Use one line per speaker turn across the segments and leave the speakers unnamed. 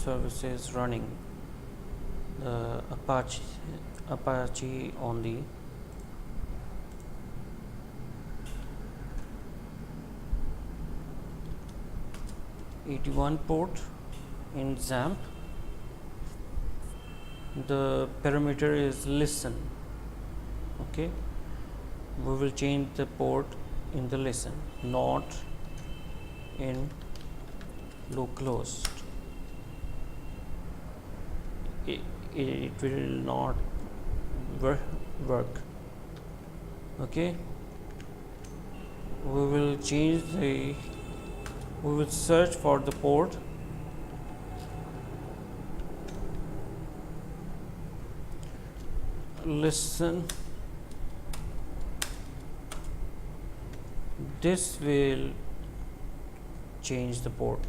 services running the Apache on the '81 port in Xampp. The parameter is listen. Okay, we will change the port in the listen, not in localhost. It will not work. Okay, we will search for the port listen. This will change the port.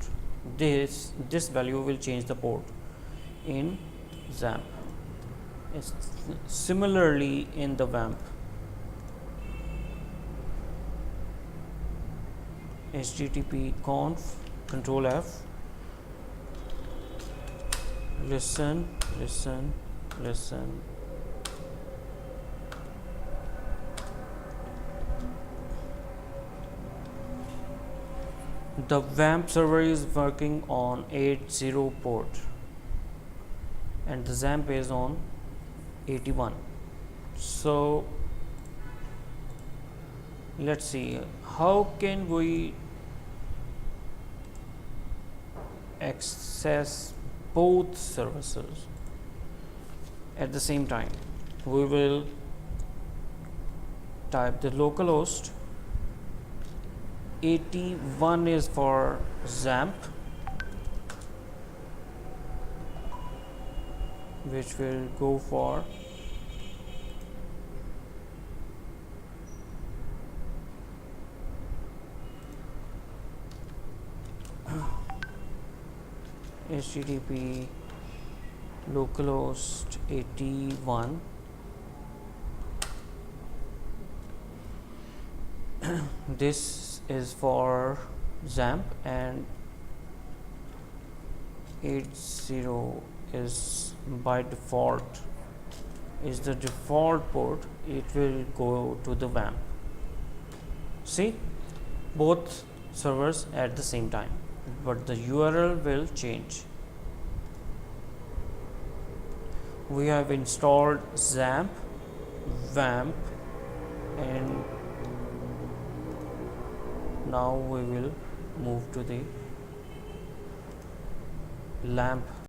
This value will change the port in Xampp. It's similarly in the Xampp. HTTP conf control F listen. The Xampp server is working on 80 port and the Xampp is on 81. So let's see how can we access both services at the same time. We will type the localhost. 81 is for Xampp, which will go for HTTP localhost 81 this is for Xampp and 80 is by default is the default port. It will go to the Xampp. See, both servers at the same time, but the URL will change. We have installed Xampp, and now we will move to the LAMP